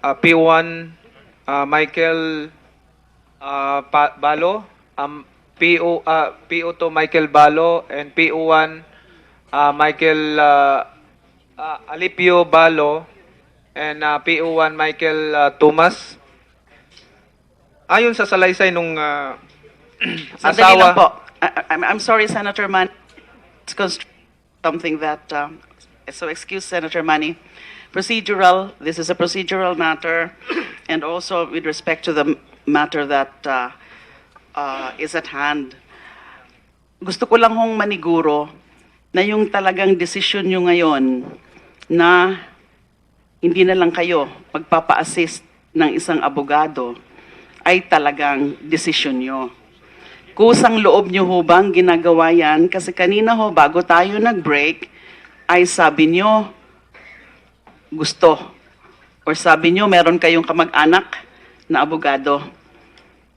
P1 Michael Balo, PO2 Michael Balo, and PO1 Michael Alipio Balo, and PO1 Michael Tumas. Ayon sa salaysay nung Sandali lang asawa. po. I'm sorry, Senator Manny. It's something that, so excuse Senator Manny. Procedural, this is a procedural matter, and also with respect to the matter that is at hand. Gusto ko lang hong maniguro na yung talagang desisyon nyo ngayon na hindi na lang kayo magpapa-assist ng isang abogado ay talagang desisyon nyo. Kusang loob nyo ho bang ginagawa yan? Kasi kanina ho, bago tayo nag-break, ay sabi nyo, gusto. Or sabi nyo, meron kayong kamag-anak na abogado.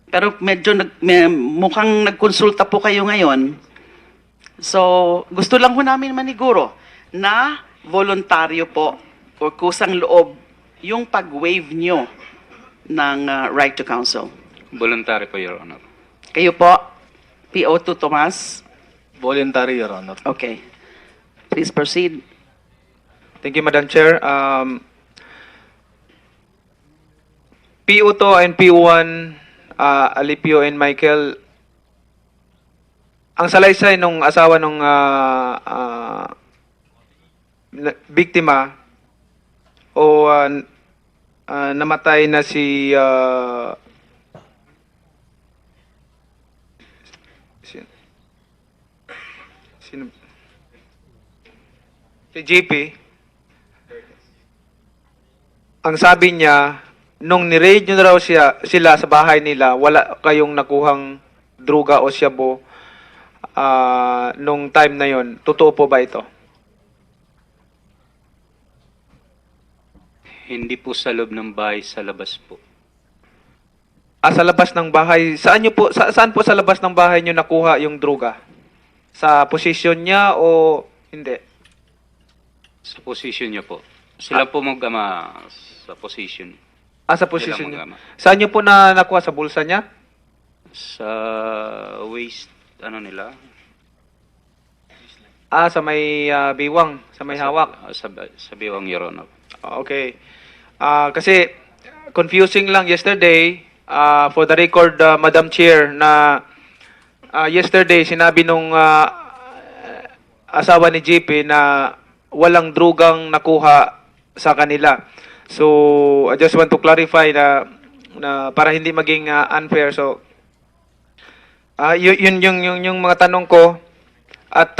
Pero medyo mukhang nagkonsulta po kayo ngayon. So, gusto lang ho namin maniguro na voluntaryo po o kusang loob yung pag-waive nyo ng right to counsel. Voluntary po, Your Honor. Kayo po, PO2 Tomas. Voluntary, Your Honor. Okay. Please proceed. Thank you, Madam Chair. PO2 and P1, Alipio and Michael, ang salaysay nung asawa nung biktima o namatay na si si JP. Ang sabi niya, nung ni-raid nyo na raw sila sa bahay nila, wala kayong nakuhang druga o shabu nung time na yon. Totoo po ba ito? Hindi po sa loob ng bahay, sa labas po. Sa labas ng bahay. Saan po sa labas ng bahay nyo nakuha yung druga? Sa posisyon niya o hindi? Sa position niya po. Sila po mag-ama sa position. Sa posisyon niya. mag-ama. Saan nyo po na nakuha? Sa bulsa niya? Sa waist, ano nila? Sa may biwang, sa may hawak. Sa biwang, Your Honor. Okay. Kasi confusing lang yesterday, for the record, Madam Chair, na yesterday sinabi nung asawa ni JP na walang drugang nakuha sa kanila. So, I just want to clarify na para hindi maging unfair. So, yun yung mga tanong ko. At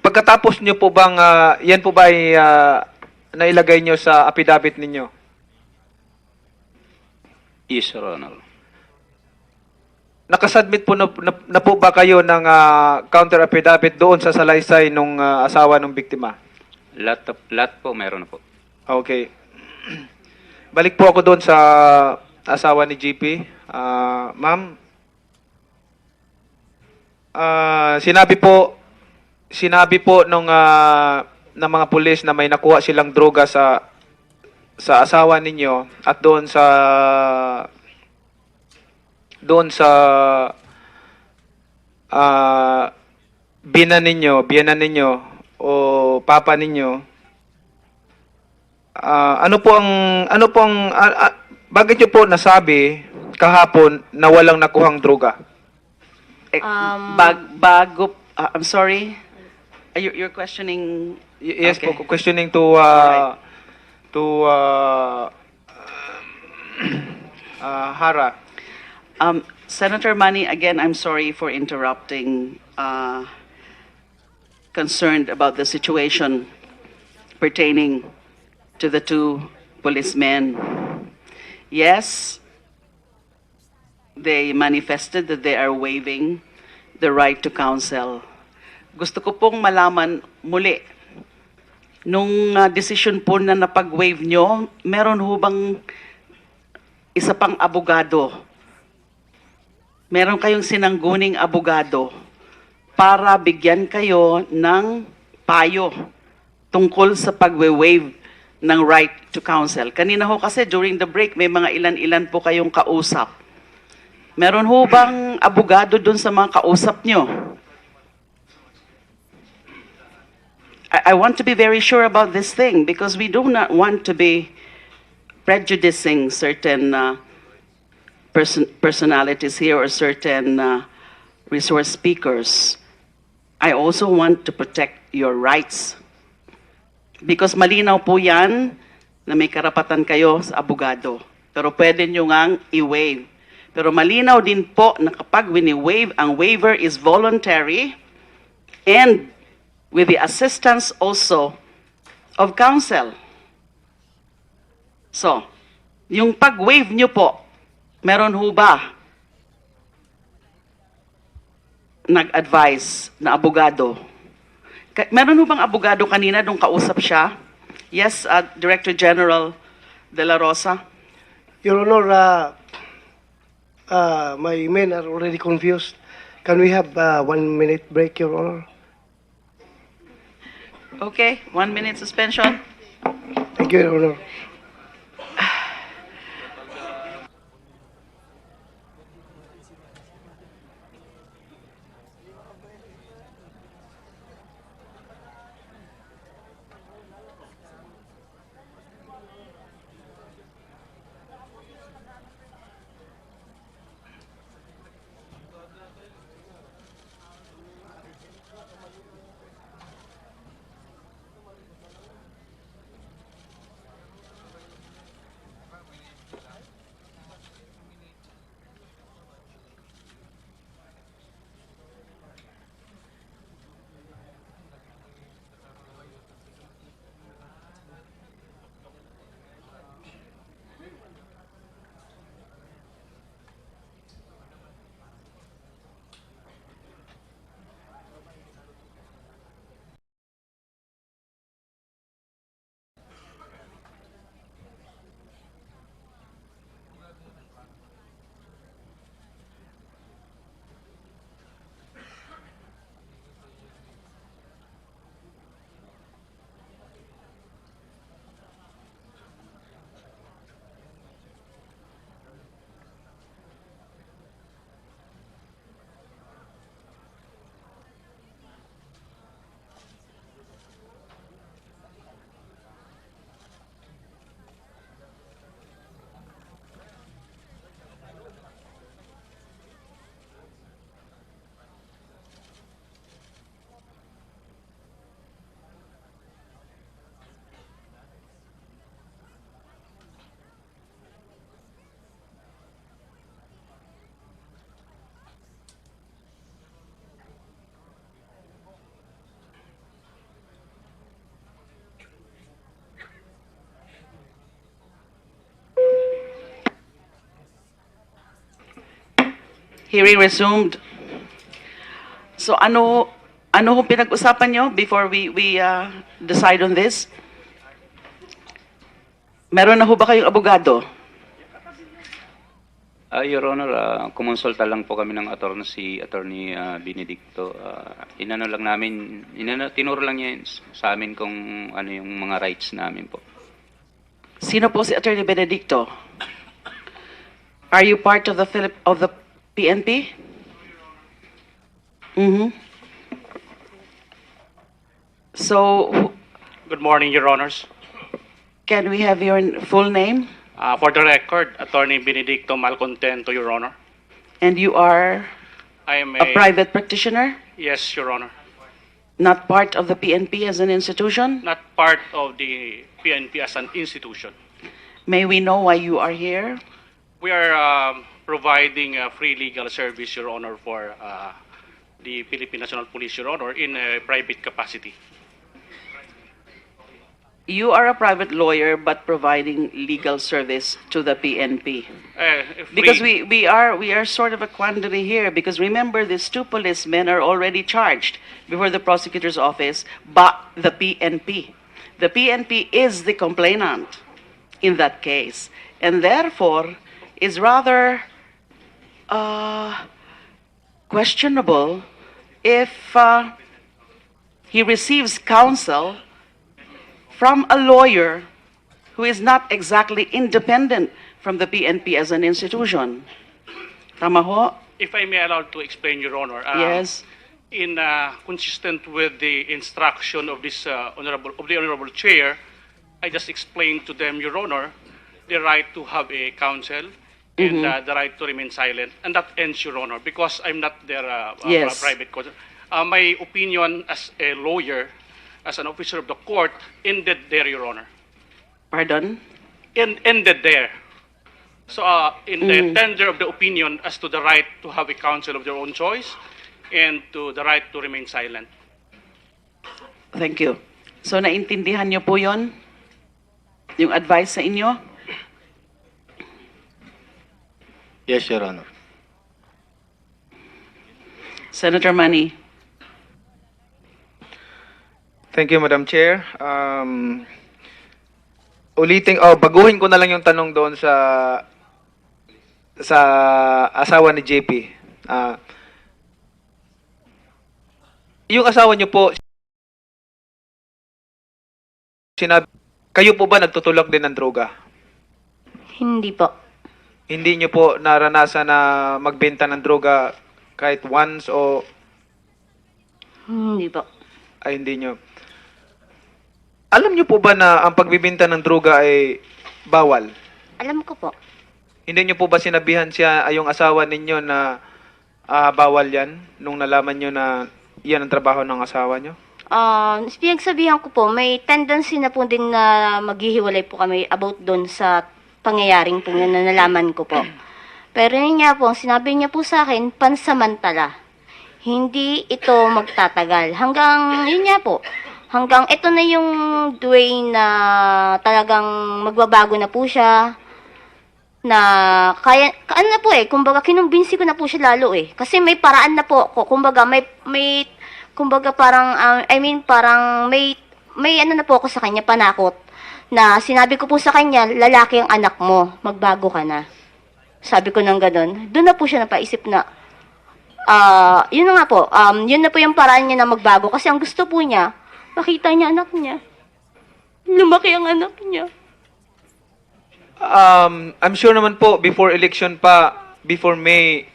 pagkatapos nyo po bang, yan po ba ay nailagay nyo sa affidavit ninyo? Yes, Your Honor. Nakasubmit po na po ba kayo ng counter affidavit doon sa salaysay nung asawa ng biktima? Lahat po, meron na po. Okay. Balik po ako doon sa asawa ni GP. Ma'am, sinabi po nung ng mga pulis na may nakuha silang droga sa asawa ninyo at doon sa biyenan ninyo o papa ninyo. Bakit niyo po nasabi kahapon na walang nakuhang droga? I'm sorry. You're questioning. Yes Okay. po, questioning to Alright. Hara. Senator Manny, again, I'm sorry for interrupting. Concerned about the situation pertaining to the two policemen. Yes, they manifested that they are waiving the right to counsel. Gusto ko pong malaman muli, nung decision po na napag-waive nyo, meron ho bang isa pang abogado? Meron kayong sinangguning abogado para bigyan kayo ng payo tungkol sa pag-waive ng right to counsel. Kanina ho kasi during the break, may mga ilan-ilan po kayong kausap. Meron ho bang abogado dun sa mga kausap nyo? I want to be very sure about this thing because we do not want to be prejudicing certain personalities here or certain resource speakers. I also want to protect your rights. Because malinaw po yan na may karapatan kayo sa abogado. Pero pwede nyo ngang i-waive. Pero malinaw din po na kapag wini-waive, ang waiver is voluntary and with the assistance also of counsel. So, yung pag-waive nyo po, meron ho ba nag-advise na abogado? Meron ho bang abogado kanina nung kausap siya? Yes, Director General De La Rosa. Your Honor, my men are already confused. Can we have 1 minute break, Your Honor? Okay, 1 minute suspension. Thank you, Your Honor. Hearing resumed. So ano ho pinag-usapan nyo before we decide on this? Meron na ho ba kayong abogado? Your Honor, kumonsulta lang po kami ng Attorney Benedicto. Tinuro lang niya sa amin kung ano yung mga rights namin po. Sino po si Attorney Benedicto? Are you part of the PNP? Mm-hmm. So, Good morning, Your Honors. can we have your full name? For the record, Attorney Benedicto Malcontento, Your Honor. And you are I am a private practitioner, Yes, Your Honor. not part of the PNP as an institution? Not part of the PNP as an institution. May we know why you are here? We are providing free legal service, Your Honor, for the Philippine National Police, Your Honor, in a private capacity. You are a private lawyer but providing legal service to the PNP. Because we are sort of a quandary here because remember these two policemen are already charged before the prosecutor's office by the PNP. The PNP is the complainant in that case and therefore is rather questionable if he receives counsel from a lawyer who is not exactly independent from the PNP as an institution. Tama ho? If I may allow to explain, Your Honor. Yes. In consistent with the instruction of this honorable chair, I just explained to them, Your Honor, the right to have a counsel and the right to remain silent, and that ends, Your Honor, because I'm not their Yes. private counsel. My opinion as a lawyer, as an officer of the court, ended there, Your Honor. Pardon? Ended there. So in the tender of the opinion as to the right to have a counsel of their own choice and to the right to remain silent. Thank you. So naintindihan niyo po yon? Yung advice sa inyo? Yes, Your Honor. Senator Manny. Thank you, Madam Chair. Baguhin ko na lang yung tanong doon sa asawa ni JP. Yung asawa niyo po, kayo po ba nagtutulak din ng droga? Hindi po. Hindi niyo po naranasan na magbenta ng droga kahit once o Hindi po. ay hindi niyo? Alam niyo po ba na ang pagbibenta ng droga ay bawal? Alam ko po. Hindi niyo po ba sinabihan siya, yung asawa ninyo na bawal yan nung nalaman niyo na yan ang trabaho ng asawa niyo? Pinagsabihan ko po, may tendency na po din na maghihiwalay po kami about doon sa pangyayaring po na nalaman ko po. Pero yun nga po, sinabi niya po sa akin, pansamantala. Hindi ito magtatagal. Hanggang, yun nga po, hanggang ito na yung way na talagang magbabago na po siya. Na kaya, ano na po kumbaga kinumbinsi ko na po siya lalo Kasi may paraan na po ako, kumbaga kumbaga parang, parang may ano na po ako sa kanya, panakot. Na sinabi ko po sa kanya, lalaki ang anak mo, magbago ka na. Sabi ko nang ganun. Doon na po siya napaisip na, yun na nga po, yun na po yung paraan niya na magbago. Kasi ang gusto po niya, makita niya anak niya. Lumaki ang anak niya. I'm sure naman po, before election pa, before May,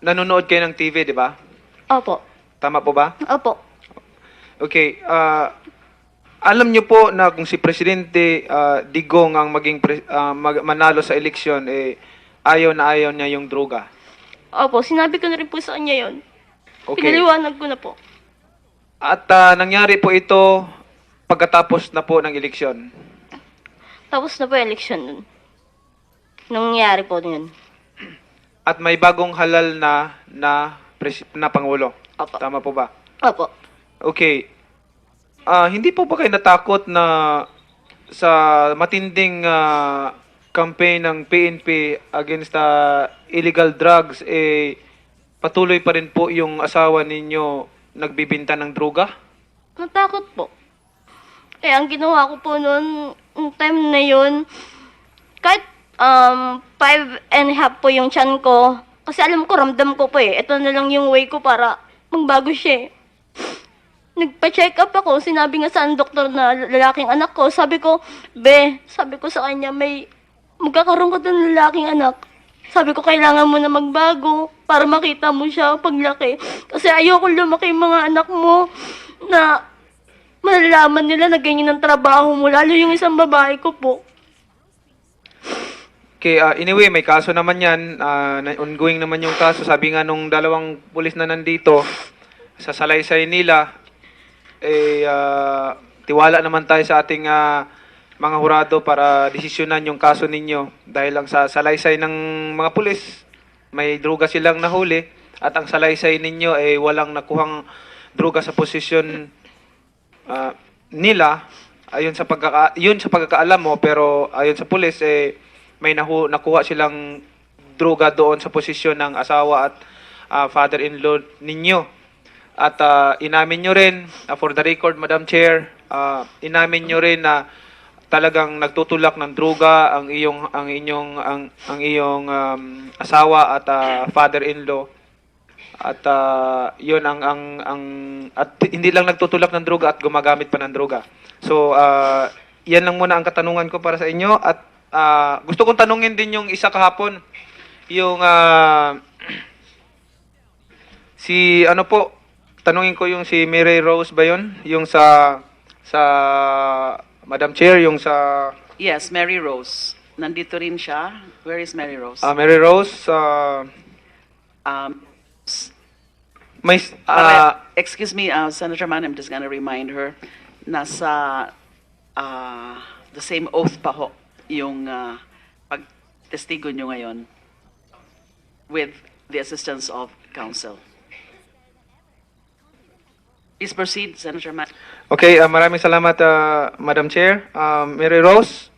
nanonood kayo ng TV, di ba? Opo. Tama po ba? Opo. Okay. Alam niyo po na kung si Presidente Digong ang manalo sa eleksyon, ayaw na ayaw niya yung droga. Opo, sinabi ko na rin po sa kanya yun. Okay. Pinaliwanag ko na po. At nangyari po ito pagkatapos na po ng eleksyon. Tapos na po yung election nun. Nangyari po yun. At may bagong halal na Pangulo. Opo. Tama po ba? Opo. Okay. Hindi po ba kayo natakot na sa matinding campaign ng PNP against illegal drugs, patuloy pa rin po yung asawa ninyo nagbibinta ng droga? Natakot po. Ang ginawa ko po noon, yung time na yun, kahit 5.5 po yung tiyan ko, kasi alam ko, ramdam ko po Ito na lang yung way ko para magbago siya Nagpa-check up ako, sinabi nga sa doktor na lalaking anak ko, sabi ko, sabi ko sa kanya, magkakaroon ka ng lalaking anak. Sabi ko, kailangan mo na magbago para makita mo siya paglaki. Kasi ayoko lumaki yung mga anak mo na malalaman nila na ganyan ang trabaho mo, lalo yung isang babae ko po. Okay, anyway, may kaso naman yan. Ongoing naman yung kaso. Sabi nga nung dalawang pulis na nandito, sa salaysay nila, tiwala naman tayo sa ating mga hurado para desisyonan yung kaso ninyo. Dahil lang sa salaysay ng mga pulis, may droga silang nahuli, at ang salaysay ninyo ay walang nakuhang droga sa posisyon nila, ayon sa pagkakaalam mo, pero ayon sa pulis, may nakuha silang droga doon sa posisyon ng asawa at father-in-law ninyo. At inamin nyo rin, for the record, Madam Chair, inamin nyo rin na talagang nagtutulak ng droga ang iyong asawa at father-in-law. At yun at hindi lang nagtutulak ng droga at gumagamit pa ng droga. So, yan lang muna ang katanungan ko para sa inyo. At gusto kong tanungin din yung isa kahapon. Yung, si, ano po, tanungin ko yung si Mary Rose ba yun? Yung sa Madam Chair, yung sa, Yes, Mary Rose. Nandito rin siya. Where is Mary Rose? Mary Rose, Um, may, excuse me, Senator Manny, I'm just gonna remind her, nasa the same oath pa ho yung pagtestigo nyo ngayon with the assistance of counsel. Please proceed, Senator Manny. okay, maraming salamat, Madam Chair. Mary Rose,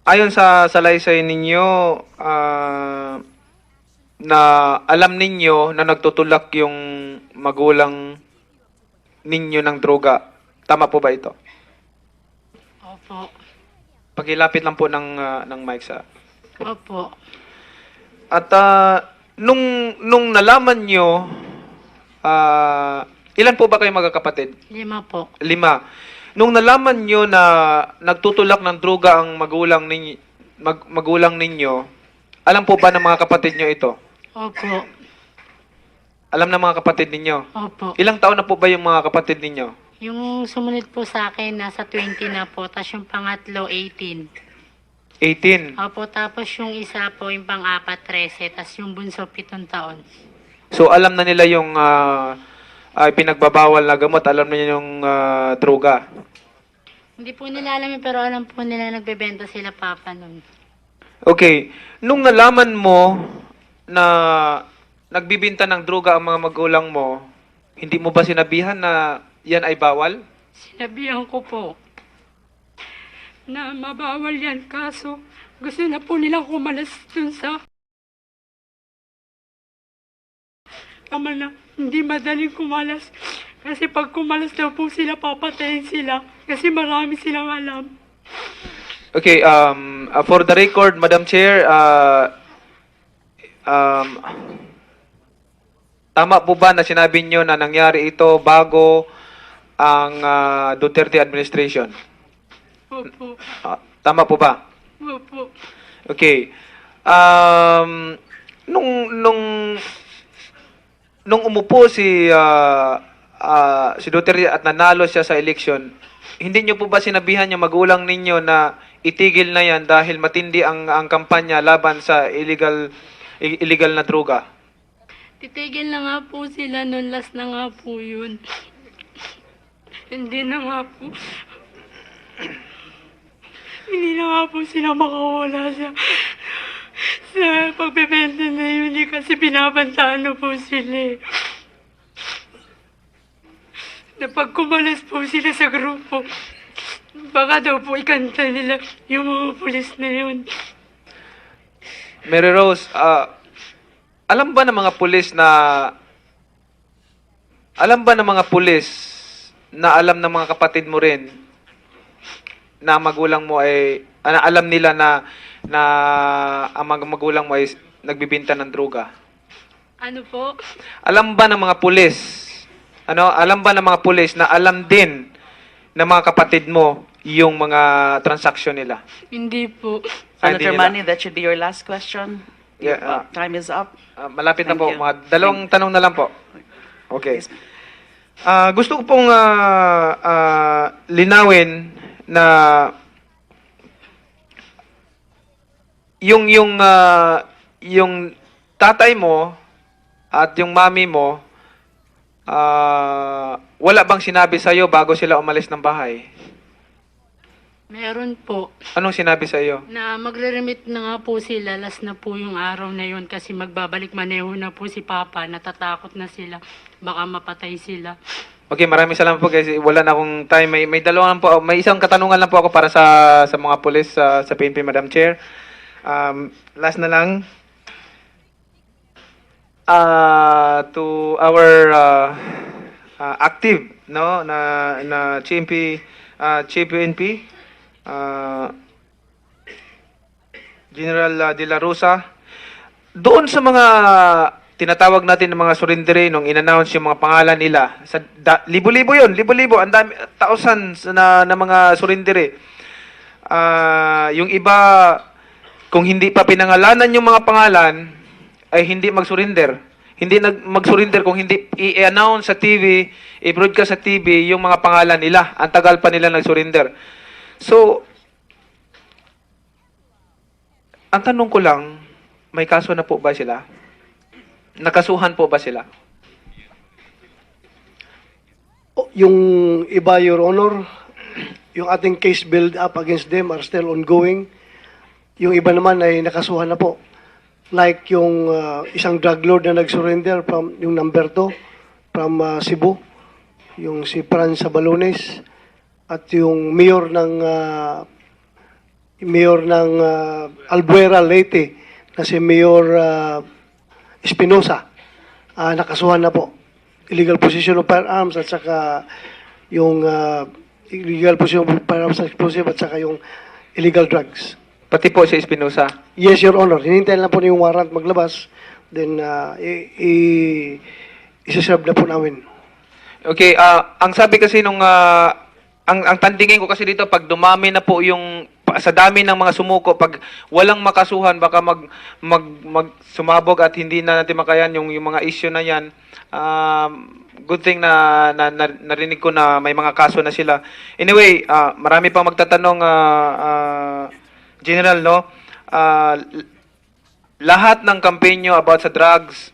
ayon sa salaysay ninyo, na alam ninyo na nagtutulak yung magulang ninyo ng droga. Tama po ba ito? Opo. Pagilapit lang po ng mic sa. Opo. At nung nalaman nyo, ilan po ba kayo magkakapatid? 5 po. 5. Nung nalaman nyo na nagtutulak ng droga ang magulang ninyo, alam po ba ng mga kapatid nyo ito? Opo. Alam ng mga kapatid ninyo? Opo. Ilang taon na po ba yung mga kapatid ninyo? Yung sumunod po sa akin, nasa 20 na po. Tapos yung pangatlo, 18. 18. Opo, tapos yung isa po, yung pang-apat, 13. Tapos yung bunso, 7 taon. So alam na nila yung pinagbabawal na gamot, alam na nila yung droga. Hindi po nila alam yun, pero alam po nila nagbebenta sila papa nun. Okay, nung nalaman mo na nagbibinta ng droga ang mga magulang mo, hindi mo ba sinabihan na yan ay bawal? Sinabihan ko po na mabawal yan, kaso gusto na po nilang kumalas dun sa ama na hindi madaling kumalas. Kasi pag kumalas daw po sila, papatayin sila. Kasi marami silang alam. Okay, for the record, Madam Chair, tama po ba na sinabi nyo na nangyari ito bago ang Duterte administration? Opo. Tama po ba? Opo. Okay. Nung umupo si Duterte at nanalo siya sa election, hindi niyo po ba sinabihan yung magulang ninyo na itigil na yan dahil matindi ang kampanya laban sa illegal na droga? Titigil na nga po sila nun. Last na nga po yun. Hindi na nga po. Hindi na nga po sila makawala sa pagbebenta na yun kasi binabantaan na po sila eh. Na pag kumalas po sila sa grupo, baka daw po ikanta nila yung mga pulis na yun. Mary Rose, alam ba ng mga pulis na alam ng mga kapatid mo rin na magulang mo ay alam nila na ang mga magulang mo ay nagbibinta ng droga? Ano po? Alam ba ng mga pulis? Alam ba ng mga pulis na alam din ng mga kapatid mo yung mga transaksyon nila? Hindi po. Hindi Senator nila. Manny, that should be your last question. Yeah, Your time is up. Malapit na Thank po. you. Mga dalawang tanong na lang po. Okay. Yes. Gusto ko pong linawin na yung tatay mo at yung mami mo wala bang sinabi sa iyo bago sila umalis ng bahay? Meron po. Anong sinabi sa iyo? Na magre-remit na nga po sila. Last na po yung araw na yun kasi magbabalik maneho na po si Papa. Natatakot na sila. Baka mapatay sila. Okay, maraming salamat po guys. Wala na akong time. May dalawa lang po. May isang katanungan lang po ako para sa mga pulis sa PNP, Madam Chair. Last na lang. To our active na Chief PNP General De La Rosa, doon sa mga tinatawag natin ng mga surrendere nung in-announce yung mga pangalan nila. Libo-libo yun, libo-libo, ang dami, thousands na mga surrendere. Yung iba, kung hindi pa pinangalanan yung mga pangalan, ay hindi mag-surrender. Hindi mag-surrender kung hindi i-announce sa TV, i-broadcast sa TV yung mga pangalan nila. Ang tagal pa nila nag-surrender. So, ang tanong ko lang, may kaso na po ba sila? Nakasuhan po ba sila? Yung iba, Your Honor, yung ating case build up against them are still ongoing. Yung iba naman ay nakasuhan na po. Like yung isang drug lord na nag-surrender from yung number 2 from Cebu, yung si Fran Sabalones, at yung mayor ng Albuera Leyte na si Mayor Espinosa, nakasuhan na po. Illegal possession of firearms at saka yung illegal possession of firearms and explosive at saka yung illegal drugs. Pati po si Espinosa. Yes, Your Honor. Hinintay lang po yung warrant maglabas. Then, isa-serve na po namin. Okay, ang sabi kasi nung ang tandingin ko kasi dito pag dumami na po yung sa dami ng mga sumuko, pag walang makasuhan baka mag sumabog at hindi na natin makayan yung mga issue na yan. Good thing na narinig ko na may mga kaso na sila. Anyway, marami pang magtatanong General, no? Lahat ng campaign nyo about sa drugs,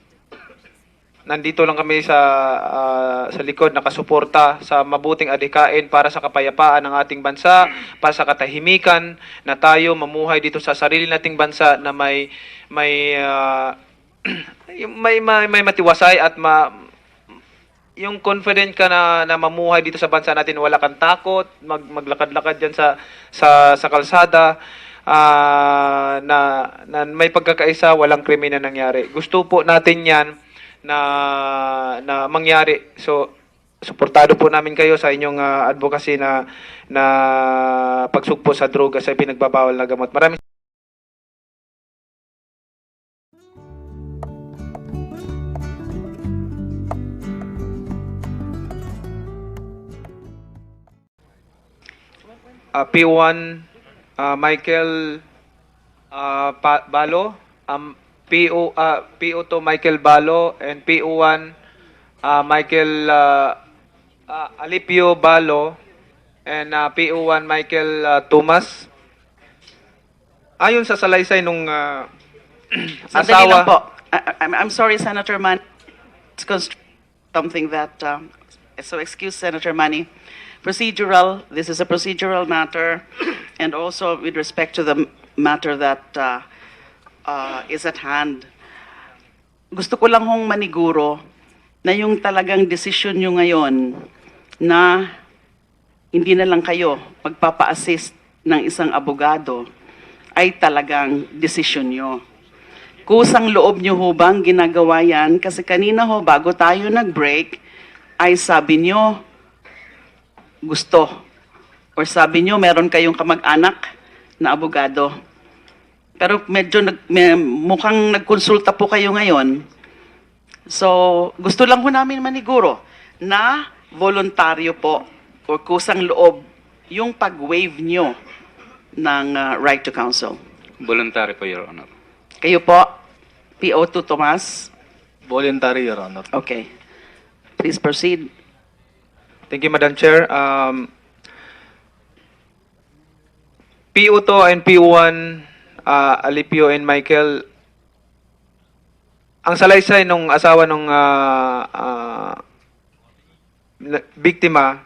nandito lang kami sa likod, nakasuporta sa mabuting adhikain para sa kapayapaan ng ating bansa, para sa katahimikan na tayo mamuhay dito sa sarili nating bansa na may matiwasay at yung confident ka na mamuhay dito sa bansa natin, wala kang takot, maglakad-lakad diyan sa kalsada, na may pagkakaisa, walang krimen na nangyari. Gusto po natin 'yan na mangyari. So, suportado po namin kayo sa inyong advocacy na pagsugpo sa droga sa pinagbabawal na gamot. Maraming P1 Michael Balo, PO2 Michael Balo, and PO1 Michael Alipio Balo, and PO1 Michael Thomas. Ayon sa salaysay nung Sandali lang asawa, po. I'm sorry, Senator Manny. It's something that, so excuse Senator Manny. Procedural, this is a procedural matter, and also with respect to the matter that is at hand. Gusto ko lang hong maniguro na yung talagang desisyon nyo ngayon na hindi na lang kayo magpapa-assist ng isang abogado ay talagang desisyon nyo. Kusang loob nyo ho bang ginagawa yan? Kasi kanina ho, bago tayo nag-break, ay sabi nyo, gusto. Or sabi nyo, meron kayong kamag-anak na abogado. Pero medyo mukhang nagkonsulta po kayo ngayon. So, gusto lang ho namin maniguro na voluntaryo po o kusang loob yung pag-waive nyo ng right to counsel. Voluntary po, Your Honor. Kayo po, PO2 Tomas. Voluntary, Your Honor. Okay. Please proceed. thank you, Madam Chair. PO2 and PO1 Alipio and Michael, ang salaysay nung asawa nung biktima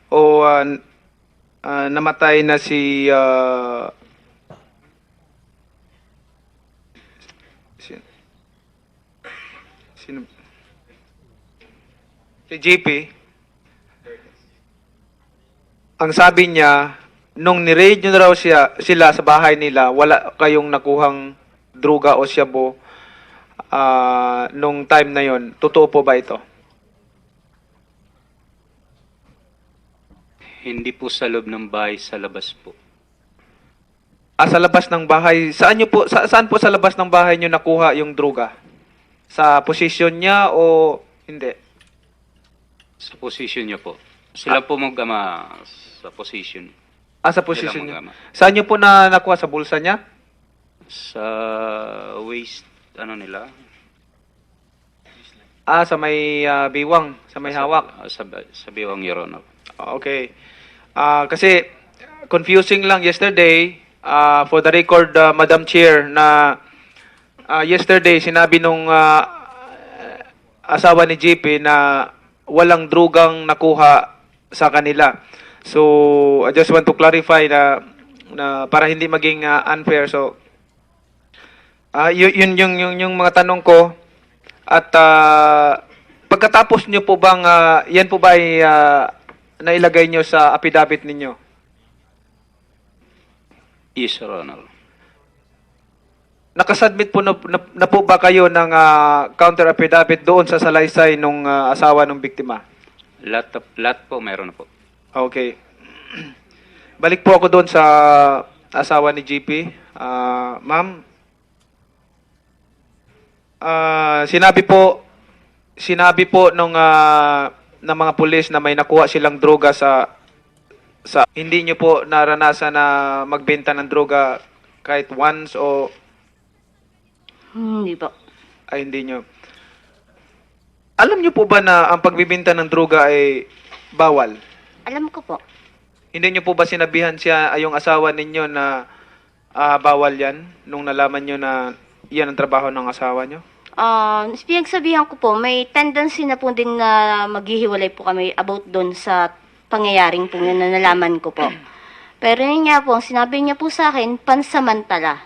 o namatay na si JP, ang sabi niya, nung ni-raid nyo raw sila sa bahay nila, wala kayong nakuhang droga o shabu nung time na yon. Totoo po ba ito? Hindi po sa loob ng bahay, sa labas po. Sa labas ng bahay. Saan po sa labas ng bahay nyo nakuha yung droga? sa posisyon niya o hindi? Sa posisyon niya po. Sila po mag-ama sa posisyon. Sa Sila posisyon niya. mag-ama. Saan niyo po na nakuha? Sa bulsa niya? Sa waist, ano nila? Sa may biwang, sa may hawak. Sa biwang, Your Honor. Okay. Kasi confusing lang yesterday, for the record, Madam Chair, na yesterday sinabi nung asawa ni JP na walang drugang nakuha sa kanila. So, I just want to clarify na para hindi maging unfair. So, yun yung mga tanong ko. At pagkatapos nyo po bang, yan po ba ay nailagay nyo sa affidavit ninyo? Yes, Your Honor. Nakasubmit po na po ba kayo ng counter affidavit doon sa salaysay nung asawa ng biktima? Lahat po, meron na po. Okay. Balik po ako doon sa asawa ni GP. Ma'am, sinabi po nung ng mga pulis na may nakuha silang droga sa hindi nyo po naranasan na magbenta ng droga kahit once o Hindi po. ay hindi nyo. Alam nyo po ba na ang pagbibenta ng droga ay bawal? Alam ko po. Hindi nyo po ba sinabihan siya yung asawa ninyo na bawal yan nung nalaman nyo na yan ang trabaho ng asawa nyo? Pinagsabihan ko po, may tendency na po din na maghihiwalay po kami about doon sa pangyayaring po yun na nalaman ko po. Pero yun nga po, ang sinabi niya po sa akin, pansamantala.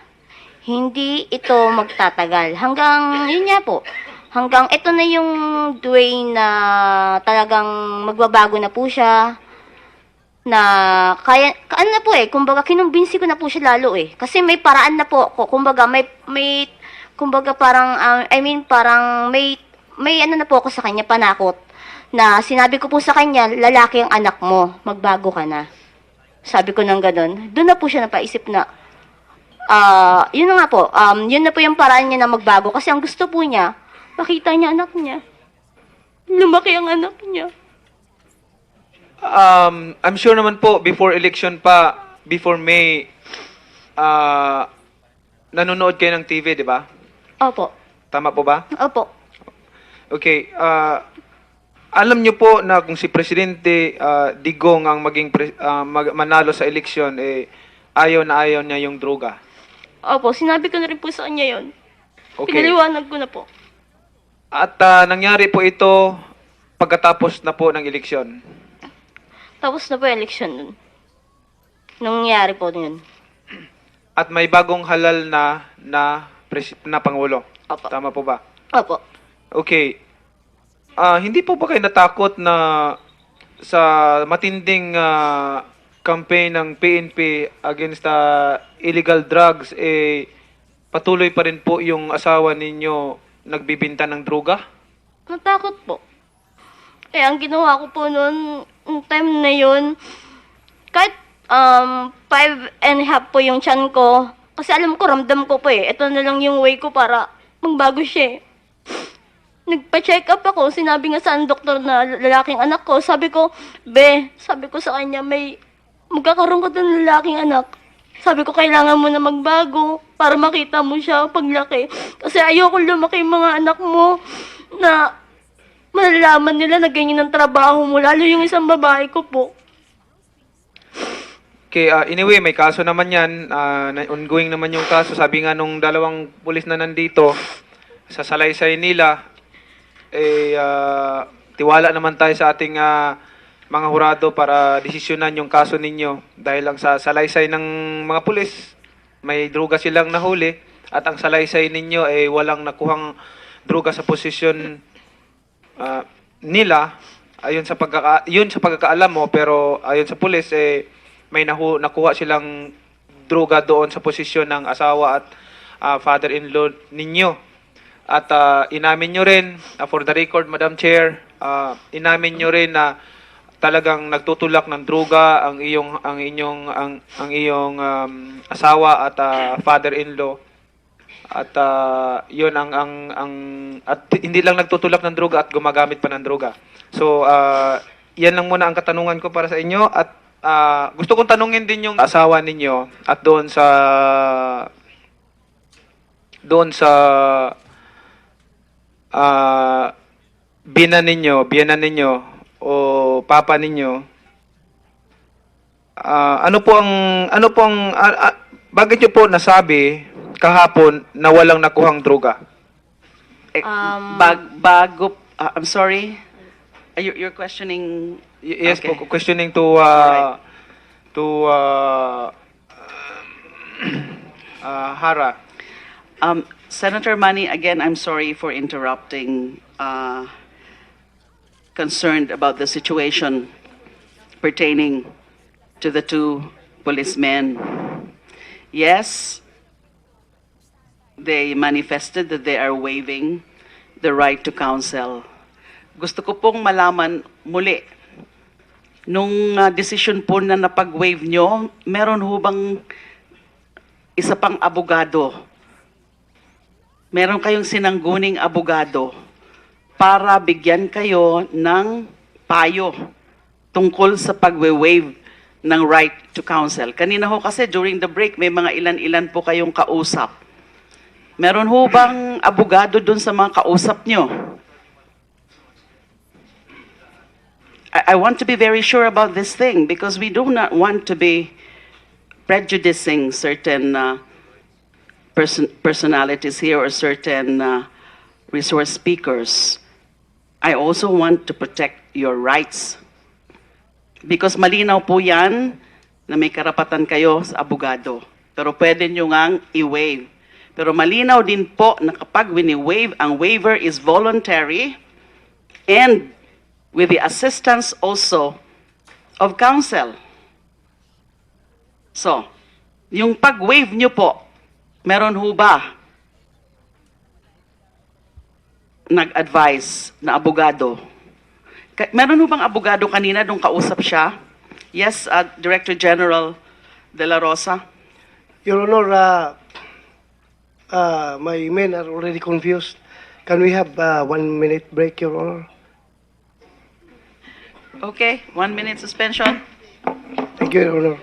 Hindi ito magtatagal. Hanggang, yun nga po, hanggang ito na yung way na talagang magbabago na po siya. Na kaya ano na po kumbaga kinumbinsi ko na po siya lalo kasi may paraan na po ako, kumbaga may kumbaga parang parang may ano na po ako sa kanya, panakot na sinabi ko po sa kanya, lalaki ang anak mo, magbago ka na. Sabi ko nang gano'n. Doon na po siya napaisip na yun na nga po, yun na po yung paraan niya na magbago kasi ang gusto po niya, makita niya anak niya. Lumaki ang anak niya. I'm sure naman po, before election pa, before May, nanonood kayo ng TV, di ba? Opo. Tama po ba? Opo. Okay. Alam niyo po na kung si Presidente Digong ang maging manalo sa eleksyon, ayaw niya yung droga. Opo, sinabi ko na rin po sa kanya yun. Okay. Pinaliwanag ko na po. At nangyari po ito pagkatapos na po ng eleksyon. Tapos na po yung election nun. Nangyari po yun. At may bagong halal na Pangulo. Opo. Tama po ba? Opo. Okay. Hindi po ba kayo natakot na sa matinding campaign ng PNP against illegal drugs, patuloy pa rin po yung asawa ninyo nagbibinta ng droga? Natakot po. Ang ginawa ko po noon, time na yun, kahit 5.5 po yung tiyan ko, kasi alam ko, ramdam ko po ito na lang yung way ko para magbago siya Nagpa-check up ako, sinabi nga sa doktor na lalaking anak ko, sabi ko sa kanya, magkakaroon ko ng lalaking anak. Sabi ko, kailangan mo na magbago para makita mo siya paglaki. Kasi ayoko lumaki yung mga anak mo na malalaman nila na ganyan ang trabaho mo, lalo yung isang babae ko po. Okay, anyway, may kaso naman yan. Ongoing naman yung kaso. Sabi nga nung dalawang pulis na nandito, sa salaysay nila, tiwala naman tayo sa ating mga hurado para desisyonan yung kaso ninyo. Dahil lang sa salaysay ng mga pulis, may droga silang nahuli, at ang salaysay ninyo ay walang nakuhang droga sa posisyon nila. Ayon sa pagkakaalam mo, pero ayon sa pulis, may nakuha silang droga doon sa posisyon ng asawa at father-in-law ninyo. At inamin nyo rin, for the record, Madam Chair, inamin nyo rin na talagang nagtutulak ng droga ang iyong asawa at father-in-law. At yun at hindi lang nagtutulak ng droga at gumagamit pa ng droga. So yan lang muna ang katanungan ko para sa inyo at gusto kong tanungin din yung asawa ninyo at doon sa biyenan ninyo o papa ninyo. Bakit niyo po nasabi kahapon na walang nakuhang droga? I'm sorry. You're questioning. Yes Okay. po, questioning to Alright. Hara. Senator Manny, again, I'm sorry for interrupting. Concerned about the situation pertaining to the two policemen. Yes, they manifested that they are waiving the right to counsel. Gusto ko pong malaman muli, nung decision po na napag-waive nyo, meron ho bang isa pang abogado? Meron kayong sinangguning abogado para bigyan kayo ng payo tungkol sa pag-waive ng right to counsel. Kanina ho kasi during the break, may mga ilan-ilan po kayong kausap. Meron ho bang abogado dun sa mga kausap nyo? I want to be very sure about this thing because we do not want to be prejudicing certain personalities here or certain resource speakers. I also want to protect your rights. Because malinaw po yan na may karapatan kayo sa abogado. Pero pwede nyo ngang i-waive. Pero malinaw din po na kapag wini-waive, ang waiver is voluntary and with the assistance also of counsel. So, yung pag-waive nyo po, meron ho ba nag-advise na abogado? Meron ho bang abogado kanina nung kausap siya? Yes, Director General De La Rosa. Your Honor, my men are already confused. Can we have 1 minute break, Your Honor? Okay, 1 minute suspension. Thank you, Your Honor.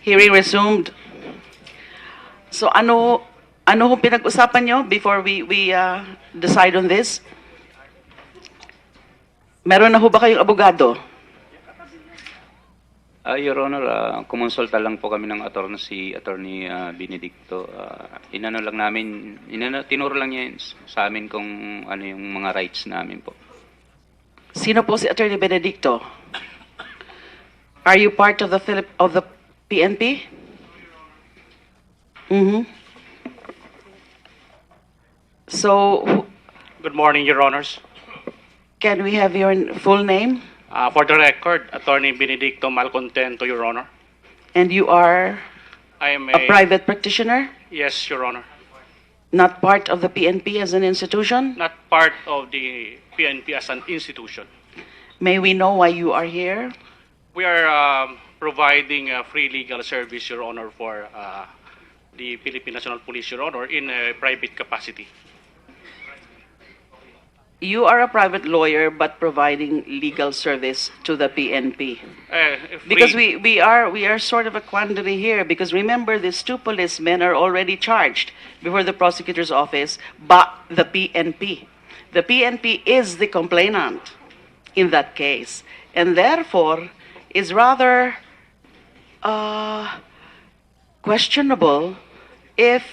Hearing resumed. So ano ho pinag-usapan nyo before we decide on this? Meron na ho ba kayong abogado? Your Honor, kumonsulta lang po kami ng si Attorney Benedicto. Inano lang namin, tinuro lang niya sa amin kung ano yung mga rights namin po. Sino po si Attorney Benedicto? Are you part of the PNP? Mm-hmm. So, Good morning, Your Honors. can we have your full name? For the record, Attorney Benedicto Malcontento, Your Honor. And you are I am a private practitioner, Yes, Your Honor. not part of the PNP as an institution? Not part of the PNP as an institution. May we know why you are here? We are providing free legal service, Your Honor, for the Philippine National Police, Your Honor, in a private capacity. You are a private lawyer but providing legal service to the PNP. Because we are sort of a quandary here, because remember, these two policemen are already charged before the prosecutor's office by the PNP. The PNP is the complainant in that case, and therefore is rather questionable if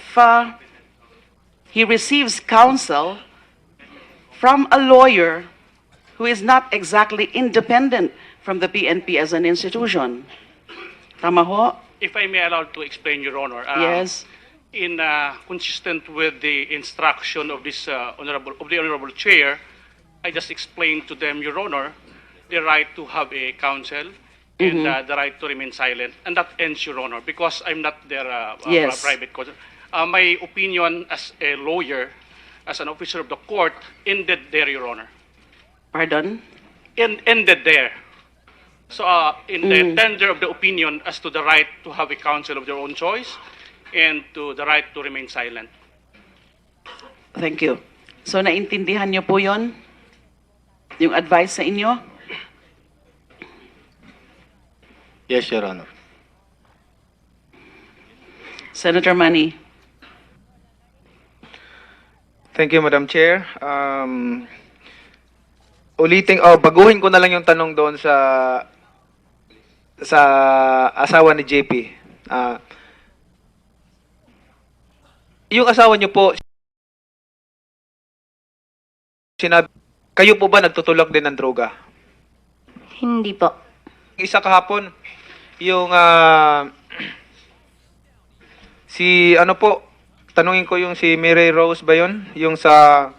he receives counsel from a lawyer who is not exactly independent from the PNP as an institution. Tama ho? If I may allow to explain, Your Honor. Yes. Consistent with the instruction of this honorable chair, I just explained to them, Your Honor, the right to have a counsel and the right to remain silent, and that ends, Your Honor, because I'm not their Yes. private counsel. My opinion as a lawyer, as an officer of the court, ended there, Your Honor. Pardon? Ended there. So, in the tender of the opinion as to the right to have a counsel of their own choice and to the right to remain silent. Thank you. So naintindihan niyo po yon? Yung advice sa inyo? Yes, Your Honor. Senator Manny. Thank you, Madam Chair. Baguhin ko na lang yung tanong doon sa asawa ni JP. Yung asawa niyo po, kayo po ba nagtutulak din ng droga? Hindi po. Isa kahapon, yung tanungin ko yung si Mary Rose ba yun? Yung sa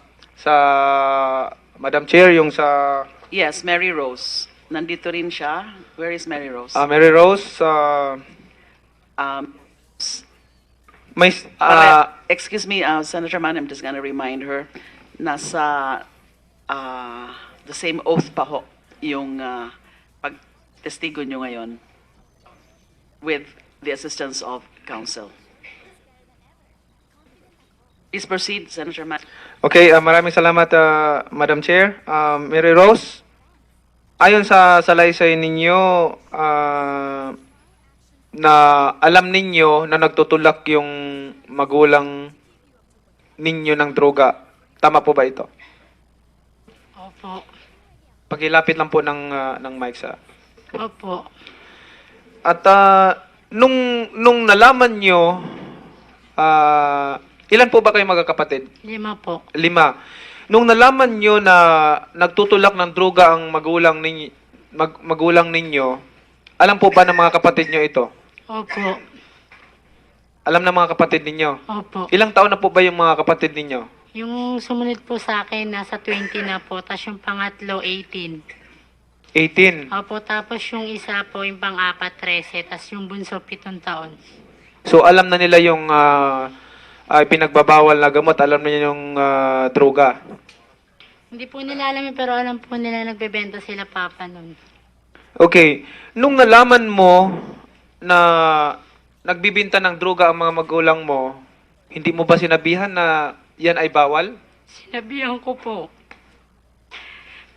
Madam Chair, yung sa Yes, Mary Rose. Nandito rin siya. Where is Mary Rose? Mary Rose, may Excuse me, Senator Manny, I'm just gonna remind her, nasa the same oath pa ho yung pagtestigo nyo ngayon with the assistance of counsel. Please proceed, Senator Manny. Okay, maraming salamat, Madam Chair. Mary Rose, ayon sa salaysay ninyo, na alam ninyo na nagtutulak yung magulang ninyo ng droga. Tama po ba ito? Opo. Pakilapit lang po ng mic sa... Opo. At nung nalaman nyo, ilan po ba kayo magkakapatid? 5 po. 5. Nung nalaman nyo na nagtutulak ng droga ang magulang ninyo, alam po ba ng mga kapatid nyo ito? Opo. Alam ng mga kapatid ninyo? Opo. Ilang taon na po ba yung mga kapatid ninyo? Yung sumunod po sa akin, nasa 20 na po. Tapos yung pangatlo, 18. 18. Opo, tapos yung isa po, yung pang-apat, 13. Tapos yung bunso, 7 taon. So alam na nila yung pinagbabawal na gamot, alam na nila yung droga. Hindi po nila alam yun, pero alam po nila nagbebenta sila papa nun. Okay. Nung nalaman mo na nagbibinta ng droga ang mga magulang mo, hindi mo ba sinabihan na yan ay bawal? Sinabihan ko po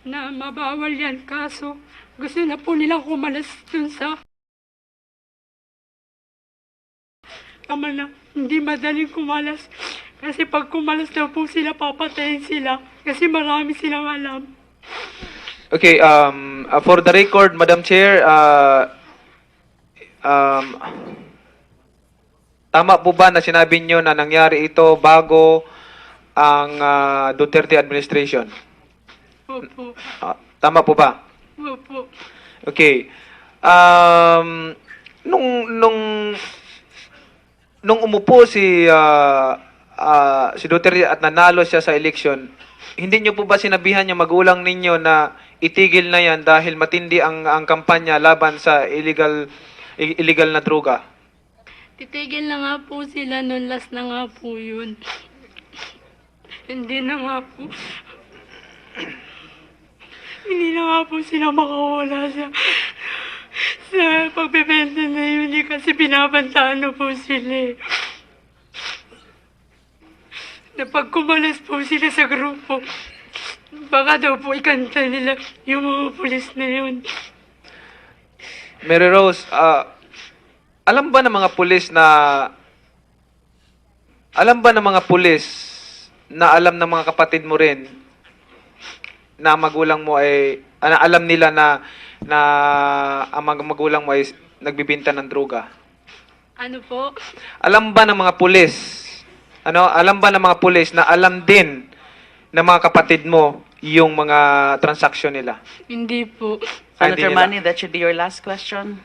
na mabawal yan, kaso gusto na po nilang kumalas dun sa tama na, hindi madaling kumalas. Kasi pag kumalas daw po sila, papatayin sila. Kasi marami silang alam. Okay, for the record, Madam Chair, tama po ba na sinabi nyo na nangyari ito bago ang Duterte administration? Opo. Tama po ba? Opo. Okay. Nung umupo si Duterte at nanalo siya sa election, hindi niyo po ba sinabihan yung magulang ninyo na itigil na yan dahil matindi ang kampanya laban sa illegal na droga? Titigil na nga po sila noon, last na nga po yun. Hindi na nga po. Hindi na nga po sila makawala sa pagbebenta na yun kasi binabantaan na po sila. Na pag kumalas po sila sa grupo, baka daw po ikanta nila yung mga pulis na yun. Mary Rose, alam ba ng mga pulis na alam ng mga kapatid mo rin na magulang mo ay alam nila na ang mga magulang mo ay nagbibinta ng droga? Ano po? Alam ba ng mga pulis na alam din ng mga kapatid mo yung mga transaksyon nila? Hindi po. Hindi Senator nila. Manny, that should be your last question.